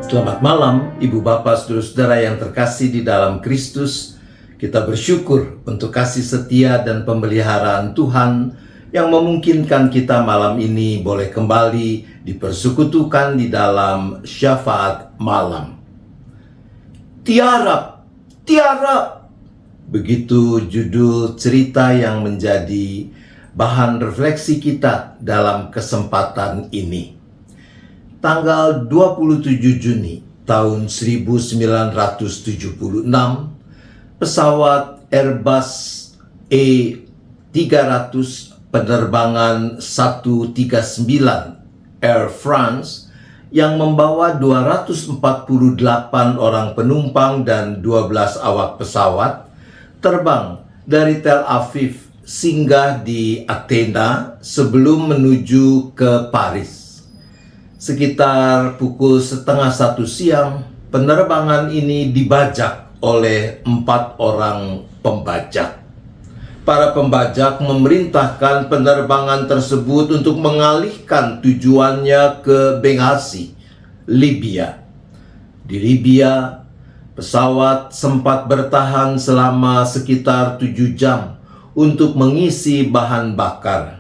Selamat malam, Ibu Bapak, Saudara-saudara yang terkasih di dalam Kristus. Kita bersyukur untuk kasih setia dan pemeliharaan Tuhan yang memungkinkan kita malam ini boleh kembali dipersekutukan di dalam syafaat malam. Tiarap, tiarap. Begitu judul cerita yang menjadi bahan refleksi kita dalam kesempatan ini. Tanggal 27 Juni tahun 1976, pesawat Airbus A300 penerbangan 139 Air France yang membawa 248 orang penumpang dan 12 awak pesawat terbang dari Tel Aviv singgah di Athena sebelum menuju ke Paris. Sekitar pukul 12:30 siang, penerbangan ini dibajak oleh 4 orang pembajak. Para pembajak memerintahkan penerbangan tersebut untuk mengalihkan tujuannya ke Benghazi, Libya. Di Libya, pesawat sempat bertahan selama sekitar 7 jam untuk mengisi bahan bakar.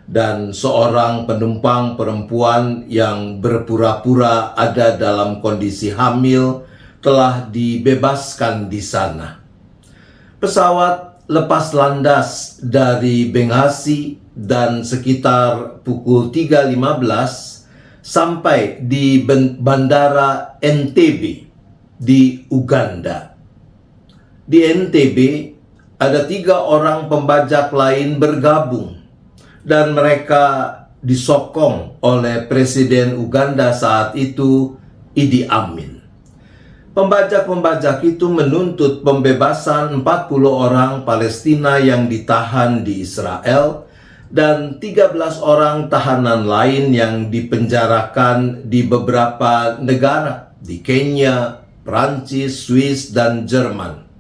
Dan seorang penumpang perempuan yang berpura-pura ada dalam kondisi hamil telah dibebaskan di sana. Pesawat lepas landas dari Benghazi dan sekitar pukul 3.15 sampai di Bandara Entebbe di Uganda. Di Entebbe ada 3 orang pembajak lain bergabung dan mereka disokong oleh Presiden Uganda saat itu, Idi Amin. Pembajak-pembajak itu menuntut pembebasan 40 orang Palestina yang ditahan di Israel dan 13 orang tahanan lain yang dipenjarakan di beberapa negara, di Kenya, Prancis, Swiss, dan Jerman.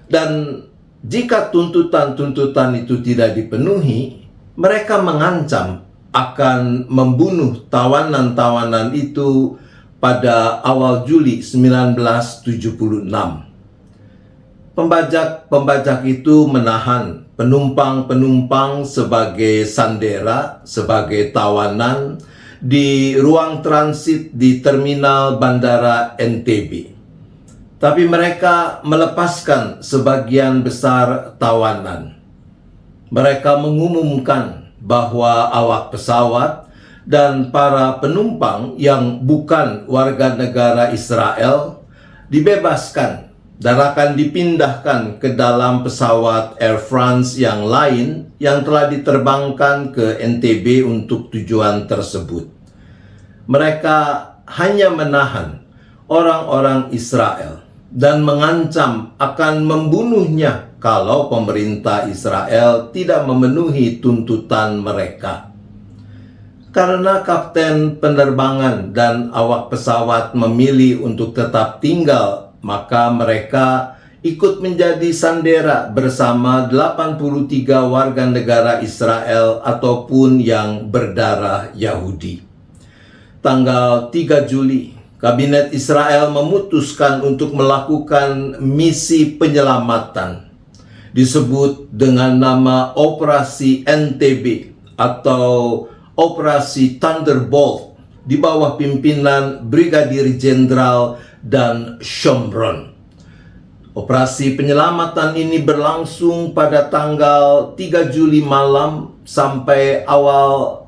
Dan jika tuntutan-tuntutan itu tidak dipenuhi, mereka mengancam akan membunuh tawanan-tawanan itu pada awal Juli 1976. Pembajak itu menahan penumpang-penumpang sebagai sandera, sebagai tawanan di ruang transit di terminal Bandara Entebbe. Tapi mereka melepaskan sebagian besar tawanan. Mereka mengumumkan bahwa awak pesawat dan para penumpang yang bukan warga negara Israel dibebaskan dan akan dipindahkan ke dalam pesawat Air France yang lain yang telah diterbangkan ke Entebbe untuk tujuan tersebut. Mereka hanya menahan orang-orang Israel dan mengancam akan membunuhnya kalau pemerintah Israel tidak memenuhi tuntutan mereka. Karena kapten penerbangan dan awak pesawat memilih untuk tetap tinggal, maka mereka ikut menjadi sandera bersama 83 warga negara Israel ataupun yang berdarah Yahudi. Tanggal 3 Juli, Kabinet Israel memutuskan untuk melakukan misi penyelamatan disebut dengan nama Operasi Entebbe atau Operasi Thunderbolt di bawah pimpinan Brigadir Jenderal Dan Shomron. Operasi penyelamatan ini berlangsung pada tanggal 3 Juli malam sampai awal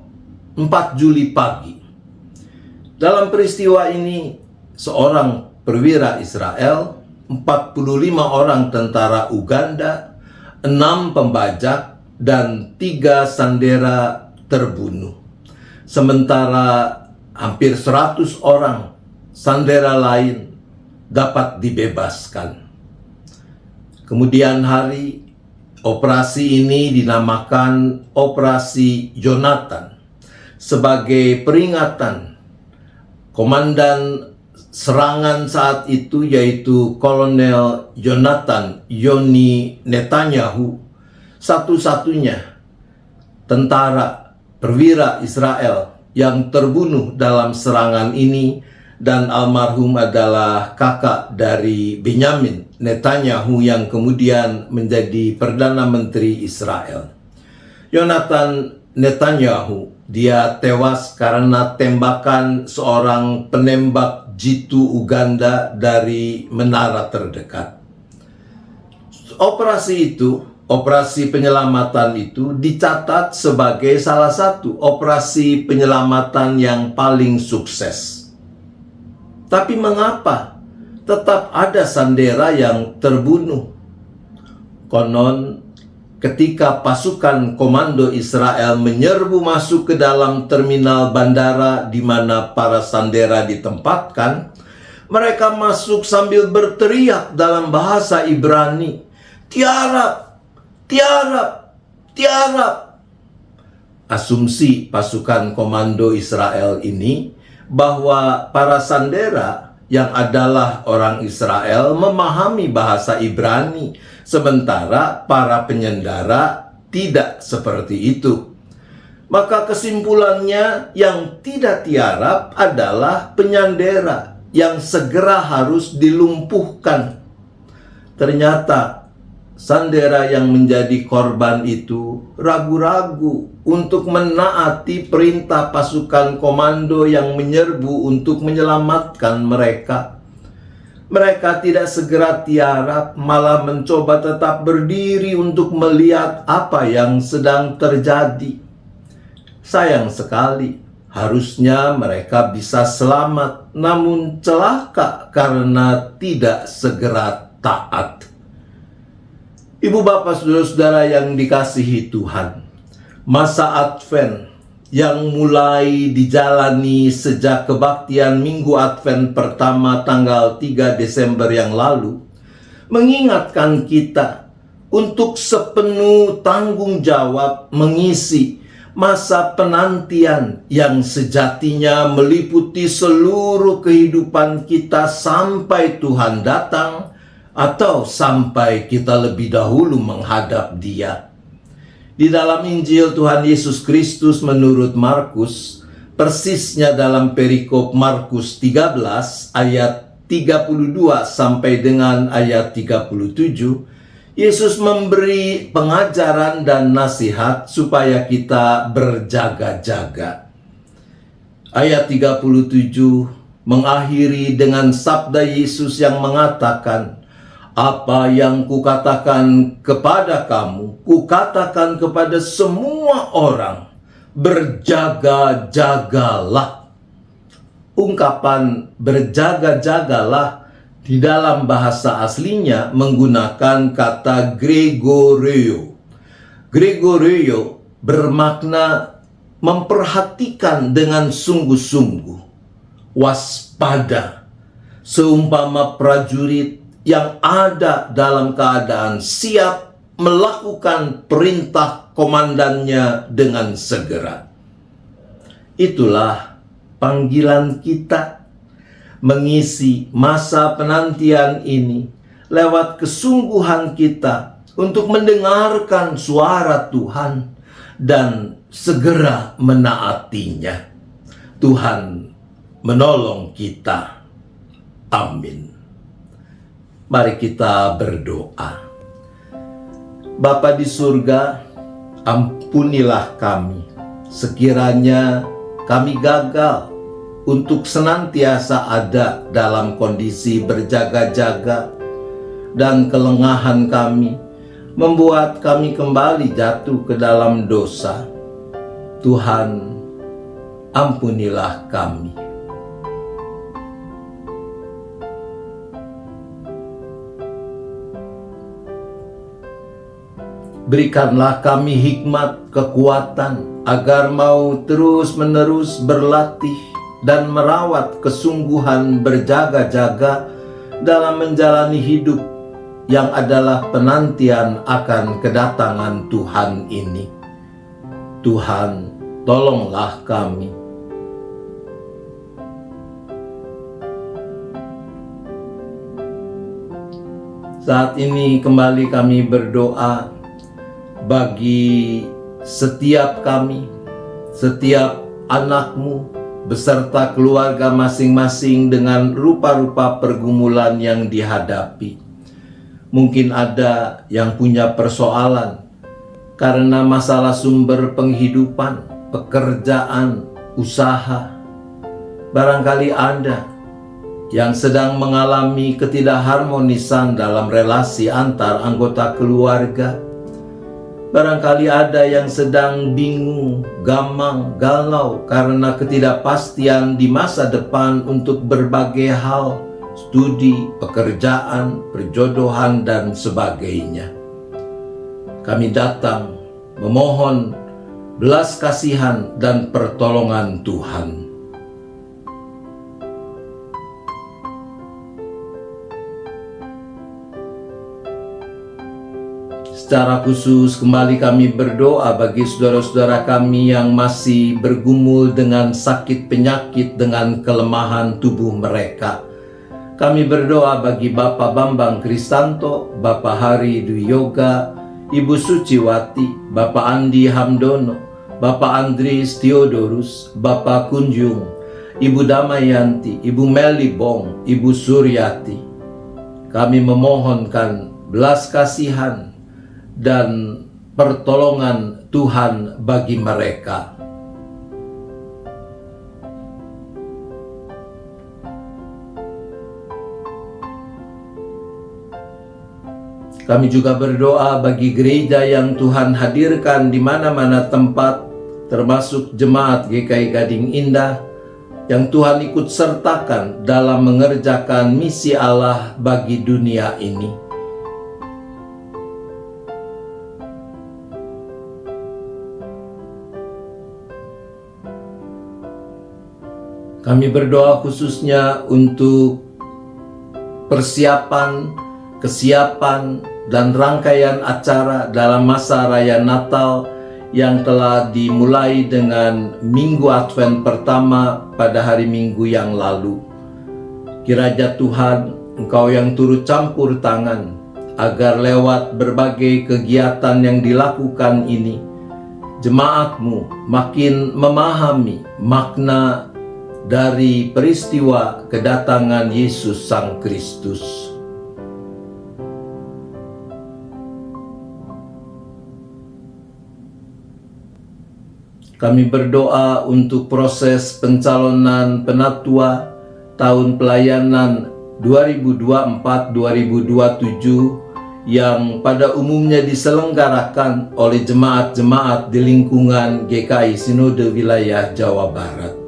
4 Juli pagi. Dalam peristiwa ini, seorang perwira Israel, 45 orang tentara Uganda, 6 pembajak, dan 3 sandera terbunuh. Sementara hampir 100 orang sandera lain dapat dibebaskan. Kemudian hari, operasi ini dinamakan Operasi Jonathan sebagai peringatan komandan serangan saat itu, yaitu Kolonel Jonathan Yoni Netanyahu, satu-satunya tentara perwira Israel yang terbunuh dalam serangan ini dan almarhum adalah kakak dari Benyamin Netanyahu yang kemudian menjadi Perdana Menteri Israel. Yonatan Netanyahu, dia tewas karena tembakan seorang penembak jitu Uganda dari menara terdekat. Operasi penyelamatan itu dicatat sebagai salah satu operasi penyelamatan yang paling sukses. Tapi mengapa tetap ada sandera yang terbunuh? Konon, ketika pasukan komando Israel menyerbu masuk ke dalam terminal bandara di mana para sandera ditempatkan, mereka masuk sambil berteriak dalam bahasa Ibrani, "Tiarap! Tiarap! Tiarap!" Asumsi pasukan komando Israel ini bahwa para sandera yang adalah orang Israel memahami bahasa Ibrani, sementara para penyandera tidak seperti itu. Maka kesimpulannya, yang tidak tiarap adalah penyandera yang segera harus dilumpuhkan. Ternyata sandera yang menjadi korban itu ragu-ragu untuk menaati perintah pasukan komando yang menyerbu untuk menyelamatkan mereka. Mereka tidak segera tiarap, malah mencoba tetap berdiri untuk melihat apa yang sedang terjadi. Sayang sekali, harusnya mereka bisa selamat, namun celaka karena tidak segera taat. Ibu bapak saudara-saudara yang dikasihi Tuhan, masa Advent yang mulai dijalani sejak kebaktian Minggu Advent pertama tanggal 3 Desember yang lalu mengingatkan kita untuk sepenuh tanggung jawab mengisi masa penantian yang sejatinya meliputi seluruh kehidupan kita sampai Tuhan datang atau sampai kita lebih dahulu menghadap Dia. Di dalam Injil Tuhan Yesus Kristus menurut Markus, persisnya dalam perikop Markus 13 ayat 32 sampai dengan ayat 37, Yesus memberi pengajaran dan nasihat supaya kita berjaga-jaga. Ayat 37 mengakhiri dengan sabda Yesus yang mengatakan, "Apa yang kukatakan kepada kamu, kukatakan kepada semua orang, berjaga-jagalah." Ungkapan berjaga-jagalah di dalam bahasa aslinya menggunakan kata gregoreo. Gregoreo bermakna memperhatikan dengan sungguh-sungguh, waspada, seumpama prajurit yang ada dalam keadaan siap melakukan perintah komandannya dengan segera. Itulah panggilan kita, mengisi masa penantian ini lewat kesungguhan kita untuk mendengarkan suara Tuhan dan segera menaatinya. Tuhan menolong kita. Amin. Mari kita berdoa. Bapa di surga, ampunilah kami sekiranya kami gagal untuk senantiasa ada dalam kondisi berjaga-jaga, dan kelengahan kami membuat kami kembali jatuh ke dalam dosa. Tuhan, ampunilah kami. Berikanlah kami hikmat, kekuatan, agar mau terus-menerus berlatih dan merawat kesungguhan berjaga-jaga dalam menjalani hidup yang adalah penantian akan kedatangan Tuhan ini. Tuhan, tolonglah kami. Saat ini kembali kami berdoa bagi setiap kami, setiap anak-Mu beserta keluarga masing-masing dengan rupa-rupa pergumulan yang dihadapi. Mungkin ada yang punya persoalan karena masalah sumber penghidupan, pekerjaan, usaha. Barangkali ada yang sedang mengalami ketidakharmonisan dalam relasi antar anggota keluarga. Barangkali ada yang sedang bingung, gamang, galau karena ketidakpastian di masa depan untuk berbagai hal, studi, pekerjaan, perjodohan, dan sebagainya. Kami datang memohon belas kasihan dan pertolongan Tuhan. Secara khusus kembali kami berdoa bagi saudara-saudara kami yang masih bergumul dengan sakit penyakit dengan kelemahan tubuh mereka. Kami berdoa bagi Bapak Bambang Kristanto, Bapak Hari Dwi Yoga, Ibu Suciwati, Bapak Andi Hamdono, Bapak Andries Theodorus, Bapak Kunjung, Ibu Damayanti, Ibu Meli Bong, Ibu Suryati. Kami memohonkan belas kasihan dan pertolongan Tuhan bagi mereka. Kami juga berdoa bagi gereja yang Tuhan hadirkan di mana-mana tempat, termasuk jemaat GKI Gading Indah, yang Tuhan ikut sertakan dalam mengerjakan misi Allah bagi dunia ini. Kami berdoa khususnya untuk persiapan, kesiapan, dan rangkaian acara dalam masa Raya Natal yang telah dimulai dengan Minggu Advent pertama pada hari Minggu yang lalu. Kiranya Tuhan, Engkau yang turut campur tangan, agar lewat berbagai kegiatan yang dilakukan ini, jemaat-Mu makin memahami makna dari peristiwa kedatangan Yesus Sang Kristus. Kami berdoa untuk proses pencalonan penatua tahun pelayanan 2024-2027 yang pada umumnya diselenggarakan oleh jemaat-jemaat di lingkungan GKI Sinode Wilayah Jawa Barat.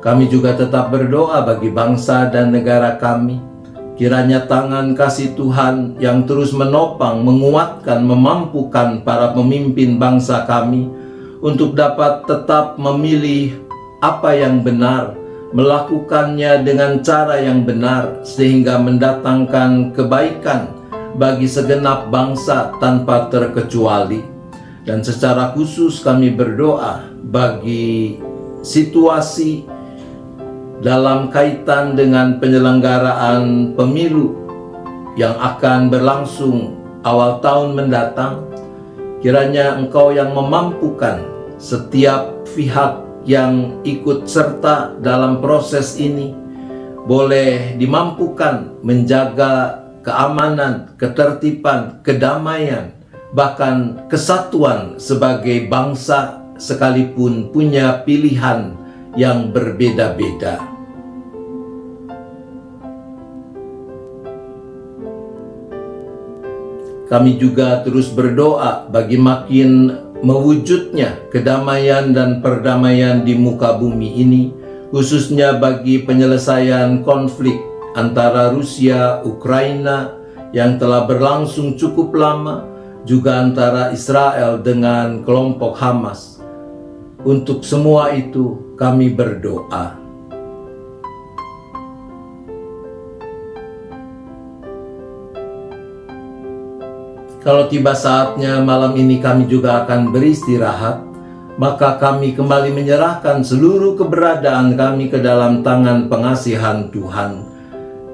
Kami juga tetap berdoa bagi bangsa dan negara kami. Kiranya tangan kasih Tuhan yang terus menopang, menguatkan, memampukan para pemimpin bangsa kami untuk dapat tetap memilih apa yang benar, melakukannya dengan cara yang benar, sehingga mendatangkan kebaikan bagi segenap bangsa tanpa terkecuali. Dan secara khusus kami berdoa bagi situasi dalam kaitan dengan penyelenggaraan pemilu yang akan berlangsung awal tahun mendatang. Kiranya Engkau yang memampukan setiap pihak yang ikut serta dalam proses ini boleh dimampukan menjaga keamanan, ketertiban, kedamaian, bahkan kesatuan sebagai bangsa sekalipun punya pilihan yang berbeda-beda. Kami juga terus berdoa bagi makin mewujudnya kedamaian dan perdamaian di muka bumi ini, khususnya bagi penyelesaian konflik antara Rusia, Ukraina yang telah berlangsung cukup lama, juga antara Israel dengan kelompok Hamas. Untuk semua itu kami berdoa. Kalau tiba saatnya malam ini kami juga akan beristirahat, maka kami kembali menyerahkan seluruh keberadaan kami ke dalam tangan pengasihan Tuhan.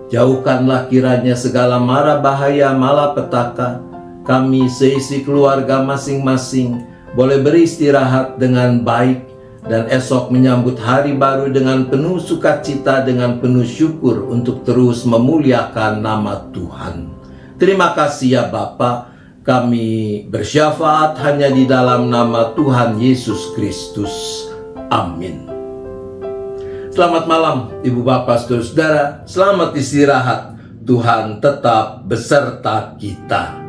Jauhkanlah kiranya segala mara bahaya malapetaka. Kami seisi keluarga masing-masing boleh beristirahat dengan baik, dan esok menyambut hari baru dengan penuh sukacita, dengan penuh syukur untuk terus memuliakan nama Tuhan. Terima kasih ya Bapa. Kami bersyafaat hanya di dalam nama Tuhan Yesus Kristus. Amin. Selamat malam Ibu Bapak Saudara-saudara. Selamat istirahat. Tuhan tetap beserta kita.